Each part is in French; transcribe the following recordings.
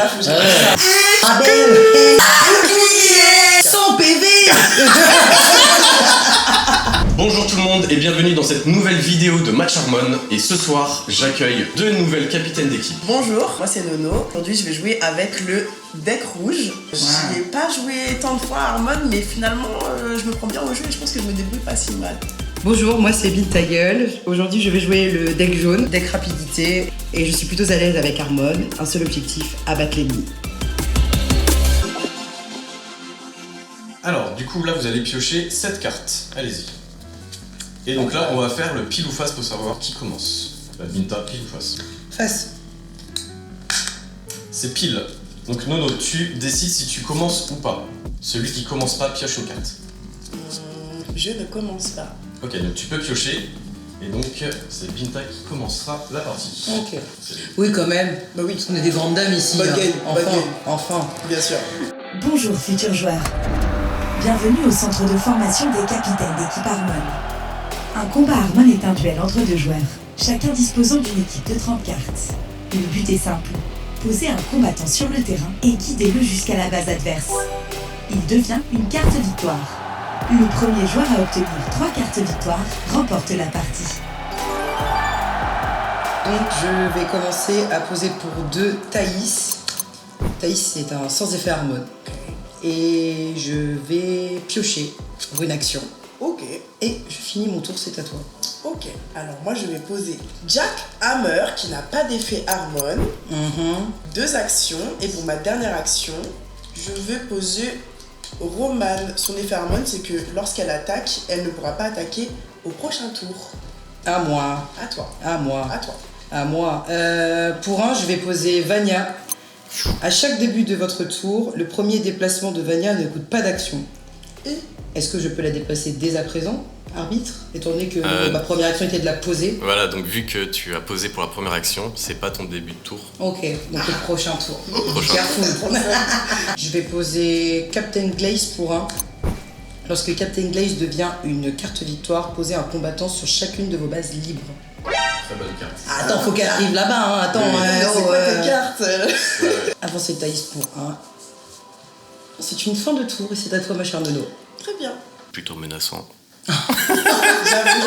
Là, faut que je Sans PV. Bonjour tout le monde et bienvenue dans cette nouvelle vidéo de Match Harmon. Et ce soir, j'accueille deux nouvelles capitaines d'équipe. Bonjour, moi c'est Nono. Aujourd'hui, je vais jouer avec le deck rouge. J'y ai pas joué tant de fois à Harmon, mais finalement, je me prends bien au jeu et je pense que je me débrouille pas si mal. Bonjour, moi c'est Bill ta gueule. Aujourd'hui je vais jouer le deck jaune, deck rapidité, et je suis plutôt à l'aise avec Harmon. Un seul objectif, abattre l'ennemi. Alors, du coup, là, vous allez piocher 7 cartes. Allez-y. Et donc là, on va faire le pile ou face pour savoir qui commence. La Binta, pile ou face? Face. C'est pile. Donc Nono, tu décides si tu commences ou pas. Celui qui commence pas pioche une carte. Je ne commence pas. Ok, donc tu peux piocher. Et donc, c'est Binta qui commencera la partie. Ok. Oui, quand même. Bah oui, Parce qu'on est des grandes dames ici. Bonne hein. game, bonne Enfin, game. enfin. bien sûr. Bonjour futurs joueurs. Bienvenue au centre de formation des capitaines d'équipe Harmon. Un combat Harmon est un duel entre deux joueurs, chacun disposant d'une équipe de 30 cartes. Le but est simple, poser un combattant sur le terrain et guider-le jusqu'à la base adverse. Il devient une carte victoire. Le premier joueur à obtenir 3 cartes victoire remporte la partie. Donc je vais commencer à poser pour 2 Thaïs. Thaïs c'est un sans effet Harmon. Et je vais piocher pour une action. Ok, Et je finis mon tour, c'est à toi. ok. Alors moi, je vais poser Jack Hammer qui n'a pas d'effet Harmon. 2 actions. Et pour ma dernière action, je vais poser Romane. Son effet Harmon, c'est que lorsqu'elle attaque, elle ne pourra pas attaquer au prochain tour. À moi, À toi, à moi, à toi. à moi. Pour un, je vais poser Vania. À chaque début de votre tour, le premier déplacement de Vania ne coûte pas d'action. Et Est-ce que je peux la déplacer dès à présent, arbitre, étant donné que ma première action était de la poser? Voilà, donc vu que tu as posé pour la première action, c'est pas ton début de tour. Ok, donc le prochain tour. Prochain. Careful. Je vais poser Captain Glaze pour un. Lorsque Captain Glaze devient une carte victoire, posez un combattant sur chacune de vos bases libres. Très bonne carte. Attends, faut qu'elle arrive là-bas, hein. Attends, c'est quoi tes cartes? Avancez Thaïs pour un. C'est une fin de tour et c'est à toi ma chère Nono. Très bien. Plutôt menaçant. J'avoue.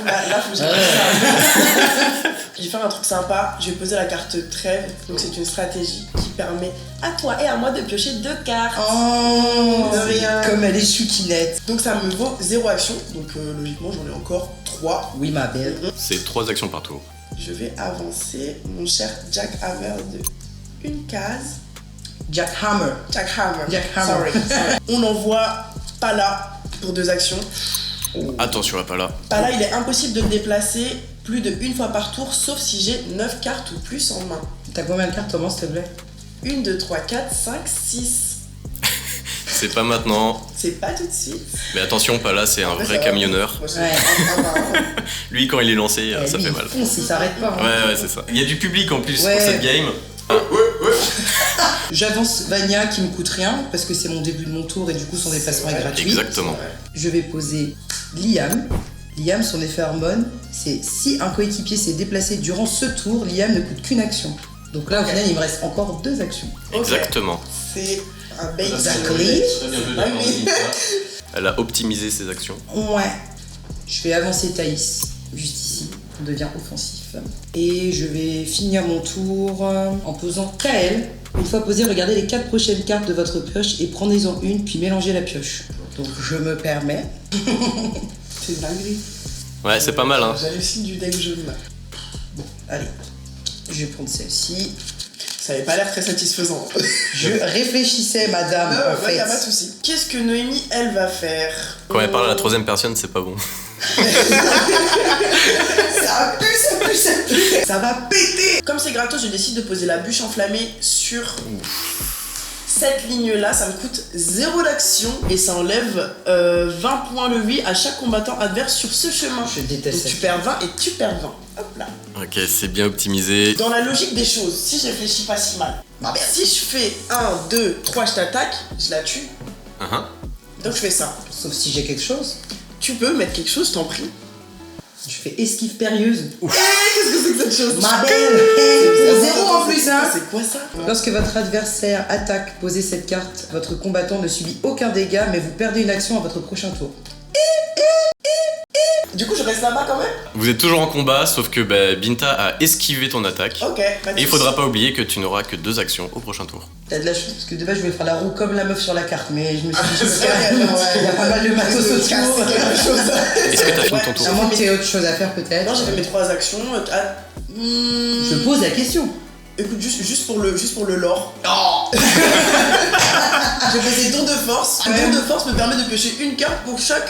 Là, faut que j'aille ça. Je vais faire un truc sympa. Je vais poser la carte trêve. Donc, c'est une stratégie qui permet à toi et à moi de piocher 2 cartes. Oh, De rien. comme elle est chouquinette. Donc, ça me vaut 0 action. Donc, logiquement, j'en ai encore 3. Oui, ma belle. C'est 3 actions par tour. Je vais avancer mon cher Jack Hammer de une case. Jack Hammer. Jack Hammer. Jack Hammer. Sorry. On envoie Pala pour 2 actions. Attention à pas là. Pala, il est impossible de le déplacer plus de 1 fois par tour, sauf si j'ai 9 cartes ou plus en main. T'as combien de cartes, Thomas, s'il te plaît? 1, 2, 3, 4, 5, 6. C'est pas maintenant. C'est pas tout de suite. Mais attention, pas là, c'est un Après, vrai ça va. camionneur. Moi, c'est Ouais. Lui, quand il est lancé, ça Lui, fait mal. il fonce, il s'arrête pas. hein. Ouais, c'est ça. Il y a du public en plus Ouais. pour cette game. J'avance Vania qui me coûte rien parce que c'est mon début de mon tour et du coup son déplacement est vrai. gratuit. Exactement. Je vais poser Liam. Liam, son effet Harmon, c'est si un coéquipier s'est déplacé durant ce tour, Liam ne coûte qu'une action. Donc là, au final, il me reste encore 2 actions. Ok. Exactement. C'est un bait. Exactly. Ah oui. Elle a optimisé ses actions. Ouais. Je vais avancer Thaïs, juste ici. On devient offensif. Et je vais finir mon tour en posant Kael. Une fois posé, regardez les 4 prochaines cartes de votre pioche et prenez-en une, puis mélangez la pioche. Donc je me permets. C'est une dinguerie. Ouais, c'est pas mal, hein. J'hallucine du deck jaune là. Allez, je vais prendre celle-ci. Ça avait pas l'air très satisfaisant. Je réfléchissais, madame, en Ouais, fait. y a pas de souci. Qu'est-ce que Noémie, elle va faire? Quand elle parle à la troisième personne, c'est pas bon. Ça pue, ça pue, ça pue. Ça va péter. Comme c'est gratos, je décide de poser la bûche enflammée sur cette ligne-là. Ça me coûte 0 d'action et ça enlève 20 points de vie à chaque combattant adverse sur ce chemin. Je déteste Donc ça. tu perds 20 et tu perds 20. Hop là. Ok, c'est bien optimisé. Dans la logique des choses, si je réfléchis pas si mal, si je fais 1, 2, 3, je t'attaque, je la tue. Donc je fais ça. Sauf si j'ai quelque chose. Tu peux mettre quelque chose, je t'en prie. Je fais esquive périlleuse. Et Qu'est-ce que c'est que cette chose? Ma belle. Zéro en plus, hein. C'est quoi ça? Lorsque votre adversaire attaque, posez cette carte. Votre combattant ne subit aucun dégât, mais vous perdez une action à votre prochain tour. Du coup, je reste là-bas quand même? Vous êtes toujours en combat, sauf que Binta a esquivé ton attaque. Ok. Et il faudra pas oublier que tu n'auras que 2 actions au prochain tour. T'as de la chance, parce que de base, je voulais faire la roue comme la meuf sur la carte, mais je me suis dit, je me C'est calme. vrai, ouais. Il y a pas mal de matos autour. Est-ce que t'as fini ton tour? À moins que t'aies autre chose à faire, peut-être. Non, j'ai fait mes 3 actions. Je pose la question. Écoute, juste pour le lore. J'ai fait des dons de force. Un don de force me permet de piocher une carte pour chaque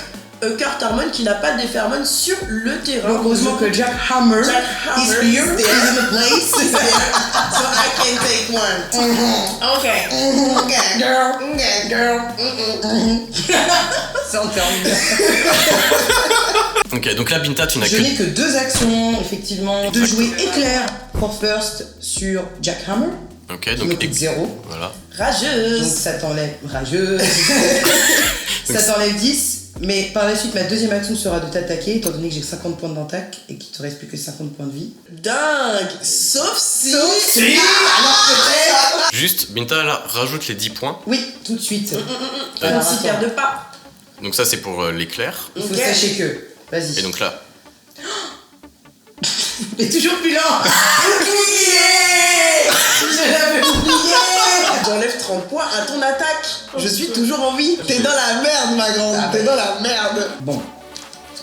carte Harmon qui n'a pas d'effet Harmon sur le terrain. Donc, heureusement que Jack Hammer is here, is in the place. So I can take one. Okay. Girl. Ça en termine. Ok, donc là, Binta, tu n'as Je que... n'ai que 2 actions, effectivement. De jouer éclair for first sur Jack Hammer. Ok, Qui donc... me coûte 0. Voilà. Donc Rageuse. ça t'enlève. Rageuse. Ça t'enlève 10. Mais par la suite, ma deuxième action sera de t'attaquer, étant donné que j'ai 50 points d'attaque et qu'il te reste plus que 50 points de vie. Dingue. Sauf si. Alors peut-être. Juste, Binta, là, rajoute les 10 points. Oui, tout de suite. On Alors, ne s'y attends. perd pas. Donc ça, c'est pour l'éclair. Il faut Ok. sachez que. Vas-y. Et donc là... Mais toujours plus lent. Oublié. Je l'avais oublié. J'enlève 30 points à ton attaque. Je suis toujours en vie. T'es dans la merde, ma grande. Ah T'es ouais. dans la merde. Bon.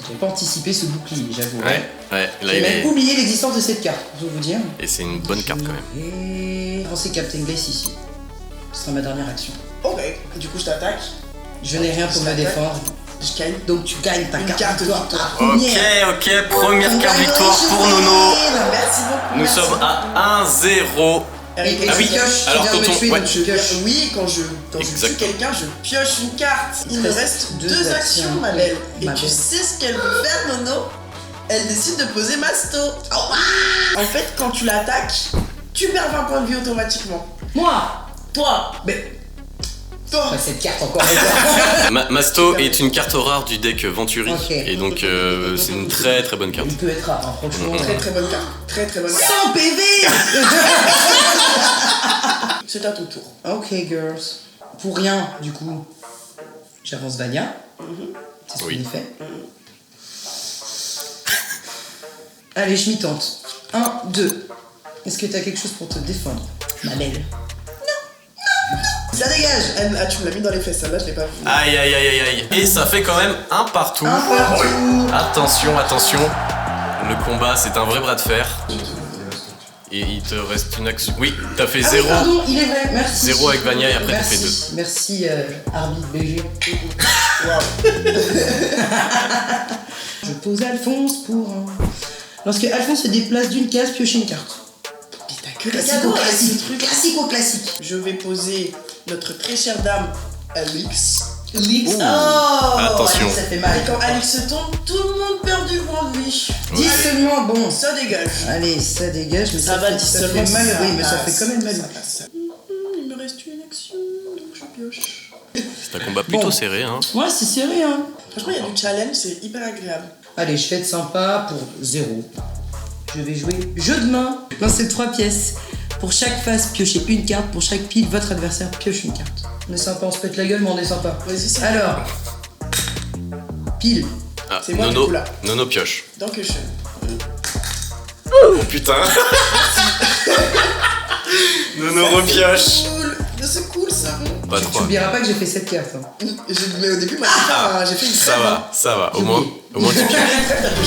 J'ai pas anticipé ce bouclier, j'avoue. Ouais, là, J'ai il même est... oublié l'existence de cette carte, je vais vous dire. Et c'est une bonne carte, quand même. Et pensez Captain Glace ici. Ce sera ma dernière action. Ok. Du coup, je t'attaque. Je n'ai rien pour me défendre. Je gagne. Donc tu gagnes ta Une carte carte victoire. victoire. La première. Ok, première carte victoire pour Nono. Merci beaucoup. Nous merci. sommes à 1-0. Et Eric, Ah tu oui, pioches, alors tu viens de quand me on- tuer, ouais. donc tu pioches. Oui, quand je tue Exactement. quelqu'un, je pioche une carte. Il me reste 2 deux actions, actions. ma belle. Et Ma tu belle. sais ce qu'elle veut faire, Nono? Elle décide de poser Masto. En fait, quand tu l'attaques, tu perds 20 points de vie automatiquement. Moi. Toi, Mais toi. pas cette carte encore une fois. Masto est une carte rare du deck Venturi. Ok. Et donc, c'est une très très bonne carte. Il peut être rare, hein, franchement. Très très bonne carte. Très très bonne carte. 100 PV. C'est à ton tour. Ok, girls. Pour rien, du coup, j'avance Vania. C'est ce Oui. qu'on y fait. Allez, je m'y tente. 1, 2. Est-ce que t'as quelque chose pour te défendre, ma belle? Ça dégage. Tu me l'as mis dans les fesses, celle-là, je l'ai pas vu. Aïe aïe aïe aïe aïe. Et ça fait quand même un partout. Un partout. Attention, attention. Le combat, c'est un vrai bras de fer. Et il te reste une action. Oui, t'as fait Ah oui, 0. pardon, il est vrai, merci. 0 avec Vania et après t'as Merci, fait 2. merci arbitre BG. Waouh. Je pose Alphonse pour un... Lorsque Alphonse se déplace d'une case, piochez une carte. Putain, que des Classico, cadeaux avec ce classique, truc. classico-classique. Je vais poser notre très chère dame, Alix. Lix. Ouh. Oh, Attention. Alix, ça fait mal. Et quand Alix tombe, tout le monde perd du point de vie. 10 seulement, bon. Ça dégage. Allez, ça dégage, mais Ça va, fait, 10 ça seulement. fait mal. ça Oui, mais ça passe, fait quand même mal. ça passe. Il me reste une action, donc je pioche. C'est un combat plutôt Bon. serré, hein. Ouais, c'est serré, hein. Franchement, il y a du challenge, c'est hyper agréable. Allez, je fais être sympa pour 0. Je vais jouer jeu de main. Lancez 3 pièces. Pour chaque face, piochez une carte. Pour chaque pile, votre adversaire pioche une carte. On est sympa, on se pète la gueule, mais on est sympa. Vas-y, c'est Alors, pile. Ah, C'est moi, du Nono, coup, là. Nono pioche. Donc je. Oh putain. Nono repioche. Cool. C'est cool ça. Pas Tu 3. oublieras pas que j'ai fait cette carte. Hein. Mais au début, moi, j'ai fait une Ça crème, va, ça va. Au J'ai moins oublié. tu pioches.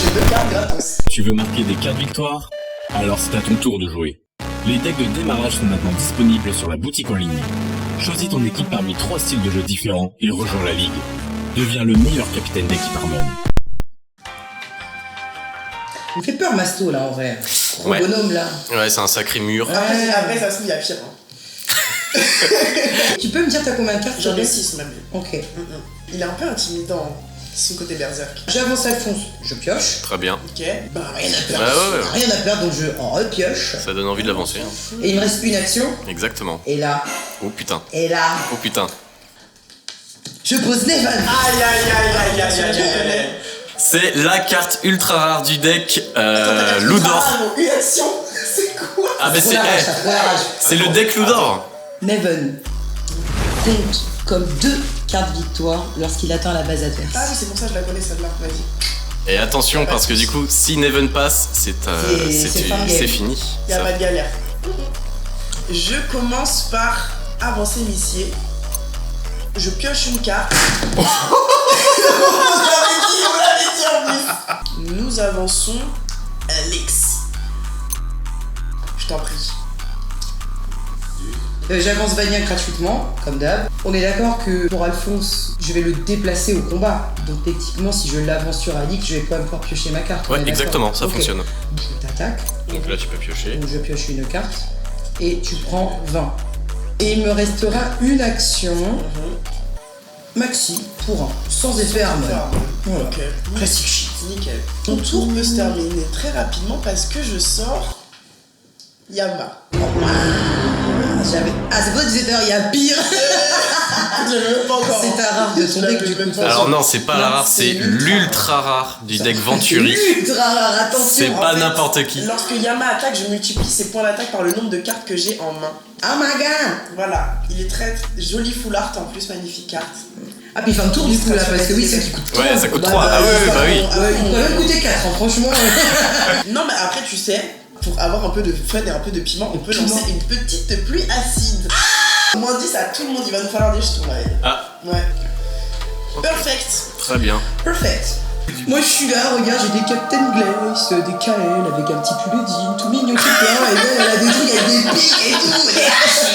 J'ai 2 cartes gratos. Tu veux marquer des cartes victoire? Alors c'est à ton tour de jouer. Les decks de démarrage sont maintenant disponibles sur la boutique en ligne. Choisis ton équipe parmi 3 styles de jeu différents et rejoins la ligue. Deviens le meilleur capitaine d'équipe Harmon. Il me fait peur, Masto, là, en vrai. Gros Ouais. bonhomme, là. Ouais, c'est un sacré mur. Après, ça se trouve, il y a pire. Hein. Tu peux me dire t'as combien de cartes? J'en ai Robert 6 même. Ok. Il est un peu intimidant, son côté berserk. J'avance Alphonse, je pioche. Très bien. Ok. Bah, rien à Ouais, perdre. ouais, ouais. Rien à perdre, donc je en repioche. Ça donne envie de l'avancer. Hein. Et il me reste une action. Exactement. Et là, Oh putain. et là, Oh putain. je pose Nevan. Aïe aïe aïe aïe aïe aïe aïe aïe. C'est la carte ultra rare du deck, Attends, Ludor. Une action, c'est quoi? Ah bah Trop la rage, ça, trop la rage. c'est le deck Ludor. Neven compte comme 2 cartes victoire lorsqu'il atteint la base adverse. Ah oui, c'est pour ça que je la connais celle-là, vas-y. Et attention parce que du coup, si Neven passe, c'est fini. Y a Ça- pas de galère. Je commence par avancer Missier. Je pioche une carte. Vous l'avez dit en plus. Nous avançons Alex. Je t'en prie. J'avance Vania gratuitement, comme d'hab. On est d'accord que pour Alphonse, je vais le déplacer au combat. Donc techniquement, si je l'avance sur Alix, je vais pas pouvoir piocher ma carte. Ouais, on est d'accord. exactement, ça Ok. fonctionne. Je t'attaque, Donc là, tu peux piocher. donc je pioche une carte. Et tu prends 20. Et il me restera une action maxi pour 1, sans effet armor. Voilà. Ok. Classique shit. Nickel. Mon tour peut se terminer très rapidement parce que je sors Yama. C'est quoi 17h, il y a pire. Je l'ai même pas encore. C'est ta rare de ton deck du coup. Alors non, c'est pas la Non, rare, c'est c'est l'ultra rare du deck Venturi. Ultra rare, attention. C'est En pas fait, n'importe qui. Lorsque Yama attaque, je multiplie ses points d'attaque par le nombre de cartes que j'ai en main. Oh my god. Voilà, il est très joli full art en plus, magnifique carte. Ah puis il fait un tour du coup là, parce que oui, c'est qui coûte Ouais, ça coûte Bah, 3. Ah oui, bah oui. Ouais, il peut même coûter 4, hein, franchement. Non, mais après, tu sais, pour avoir un peu de fun et un peu de piment, on peut Piment. lancer une petite pluie acide. Moins 10 à tout le monde, il va nous falloir des jetons là. Ah, Ouais. Perfect. très bien. Perfect. Moi je suis là, regarde, j'ai des Captain Glace, des KL avec un petit pull de jean, tout mignon, tout plein, et elle a des trucs avec des pics et tout, des haches,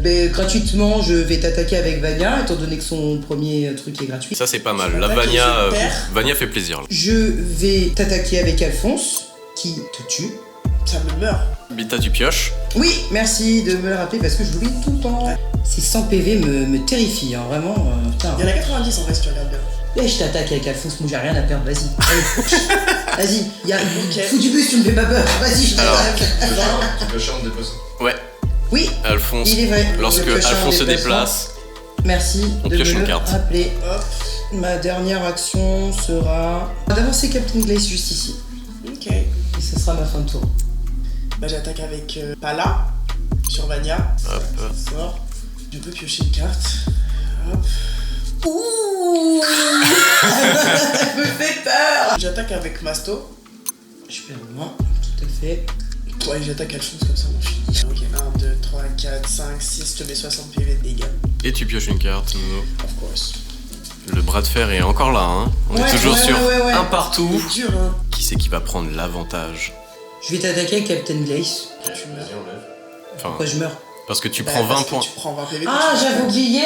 ben, gratuitement, je vais t'attaquer avec Vania, étant donné que son premier truc est gratuit. Ça, c'est pas mal. La Attaque et Vania, je perds. Vania fait plaisir. Là. Je vais t'attaquer avec Alphonse, qui te tue. Ça me meurt. Bita, tu pioches. Oui, merci de me le rappeler parce que je l'oublie tout le temps. Ces 100 PV me terrifient, hein, vraiment. Putain. Il y en a 90 en vrai, si tu regardes bien. Et je t'attaque avec Alphonse, moi j'ai rien à perdre, vas-y. Allez. Vas-y, Ok. fous du bus, tu me fais pas peur. Vas-y, je Alors. t'attaque. Tu pioches en déplaçant. Ouais. Oui, Alphonse, il est vrai. lorsque Je pioche en Alphonse se déplacement. déplace, Merci On de pioche me une le carte. rappeler. Hop. Ma dernière action sera d'avancer Captain Glace juste ici. Ok. Et ce sera ma fin de tour. Bah, j'attaque avec Pala sur Vania. Hop. Ça sort. Je peux piocher une carte. Hop. Ouh Ça me fait peur. J'attaque avec Masto. Je perds une main, tout à fait. Ouais, j'attaque Alphonse comme ça, mon fils. Ok, 1, 2, 3, 4, 5, 6, je te mets 60 PV de dégâts. et tu pioches une carte. Nono. Of course. Le bras de fer est encore là, hein. On est Ouais, toujours ouais, sur ouais. un partout. C'est dur, hein. Qui c'est qui va prendre l'avantage? Je vais t'attaquer avec Captain Glace. Tu meurs. Enfin, Pourquoi je meurs? parce que tu Bah, prends 20 parce que points. Tu prends 20 PV. Ah, que tu j'avais meurs. oublié.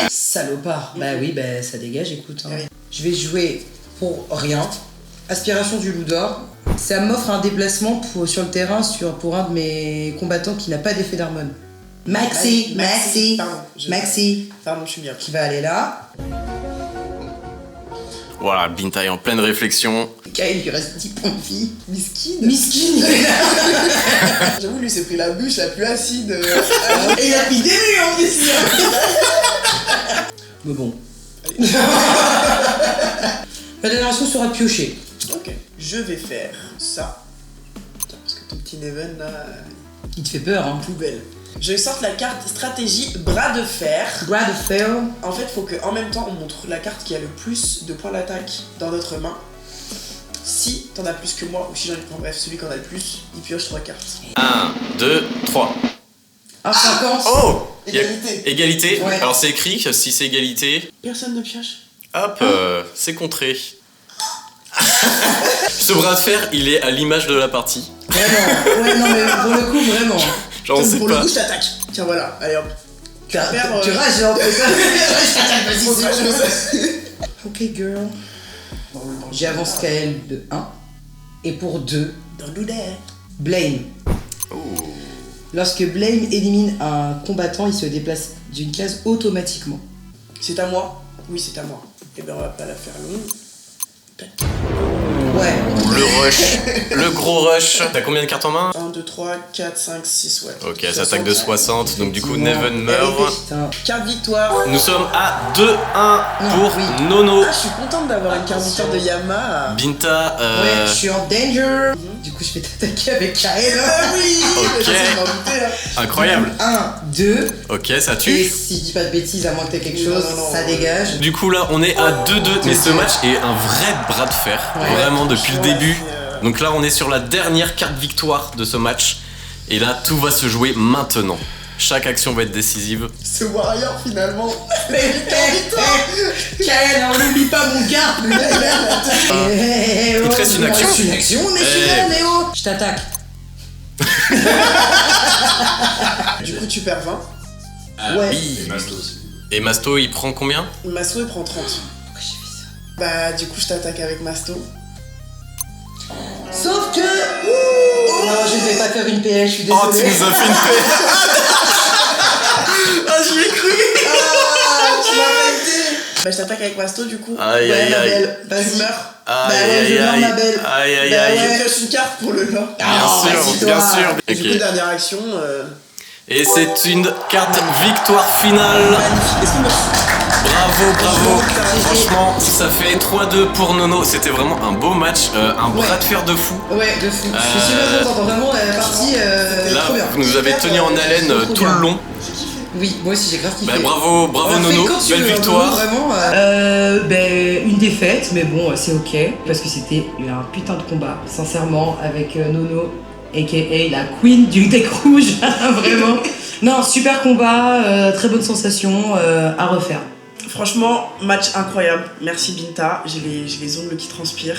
Salopard. Bah oui, bah ça dégage, écoute. hein. Je vais jouer pour rien. Aspiration du loup d'or. Ça m'offre un déplacement sur le terrain pour un de mes combattants qui n'a pas d'effet d'hormone. Maxi, Maxi, Pardon, Maxi, Pardon, je suis bien. qui va aller là. Voilà, Binta est en pleine réflexion. Kael, il lui reste 10 points de vie. Miskin. Miskin. J'avoue, lui, s'est pris la bûche la plus acide. Et il a pris des nuits en plus. Mais bon. La dernière action sera piocher. Ok. Je vais faire ça. Tiens, parce que ton petit Neven, là, Il te fait peur, hein. poubelle. Je sors la carte stratégie bras de fer. Bras de fer. En fait, faut qu'en même temps, on montre la carte qui a le plus de points d'attaque dans notre main. Si t'en as plus que moi, ou si j'en ai prends, bref, celui qui en a le plus, il pioche 3 cartes. 1, 2, 3. Un 50. Oh Il y a- Égalité. Égalité. Ouais. Alors c'est écrit que si c'est égalité, Personne ne pioche. hop, c'est contré. Ce bras de fer, il est à l'image de la partie. Vraiment. Ouais, non, mais pour le coup, vraiment. Genre on sait Pour pas. le coup, je t'attaque. Tiens, voilà, allez hop. Tu faire, tu rages, genre, c'est ça. Vas-y, Faut c'est pas bon. jouer. Ok, girl. J'avance Kael de 1. Et pour 2, Don't do that. Blame. Oh. Lorsque Blame élimine un combattant, il se déplace d'une case automatiquement. C'est à moi? Oui, c'est à moi. Et ben, on va pas la faire longue. Ouais. Le rush. Le gros rush. T'as combien de cartes en main? 1, 2, 3. 3, 4, 5, 6, ouais. Ok, elle s'attaque de 60, donc du coup Effectivement. Neven meurt. Putain. Carte victoire. Nous sommes à 2-1 pour oui. Nono. Ah, je suis contente d'avoir une carte victoire de Yama. Binta, Ouais, je suis en danger. Du coup, je vais t'attaquer avec Kael. Ah oui. Ok. Je sais m'en douter, là. incroyable. 1, 2. Ok, ça Et tue. si je dis pas de bêtises, à moins que t'aies quelque Non, chose, non, non, ça ouais. dégage. Du coup là on est à 2-2, mais ce match est un vrai bras de fer, Ouais. vraiment depuis le Ouais, début. c'est, Donc là on est sur la dernière carte victoire de ce match, et là tout va se jouer maintenant. Chaque action va être décisive. Ce Warrior finalement. Mais Kael, on n'oublie pas mon gars. Il te reste une action. Une action, mais je suis Eh. là, Léo. Je t'attaque. Du coup, tu perds 20. Ouais. Oui. Et Masto il prend combien? Masto, il prend 30. Pourquoi j'ai fait ça? Bah, du coup, je t'attaque avec Masto. Sauf que. Non, je ne vais pas faire une PL, je suis désolé. Oh tu nous as fait une paix. Ah j'y ai cru. Tu m'as arrêté. Bah, je t'attaque avec Masto, du coup. Aïe Ouais, aïe ma aïe. belle, Tu vas-y. meurs. Bah ouais, Aïe je aïe meurs, aïe. ma belle. Aïe aïe Bah aïe. ouais. Il reste une carte pour le lore. Bien Ah, sûr, vas-y, bien toi. sûr. Et du coup, Ok. dernière action. Et c'est une carte victoire finale. Magnifique. Est-ce qu'on me... Bravo, bravo. Bravo. Franchement, ça fait 3-2 pour Nono. C'était vraiment un beau match, un bras de fer de fou. Ouais, de fou. Je suis super contente, vraiment, la partie Là, trop bien. vous nous avez tenu en haleine trop tout bien. le long. Oui, moi aussi j'ai grave kiffé. Bah, bravo, bravo On a fait Nono. quand tu Belle veux, victoire. Vraiment. Une défaite, mais bon, c'est ok. Parce que c'était un putain de combat, sincèrement, avec Nono, a.k.a. la queen du deck rouge. Vraiment. Non, super combat, très bonne sensation, à refaire. Franchement, match incroyable. Merci Binta. J'ai les ongles qui transpirent.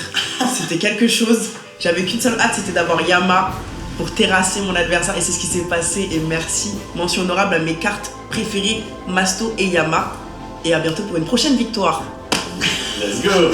C'était quelque chose. J'avais qu'une seule hâte, c'était d'avoir Yama pour terrasser mon adversaire. Et c'est ce qui s'est passé. Et merci. Mention honorable à mes cartes préférées, Masto et Yama. Et à bientôt pour une prochaine victoire. Let's go.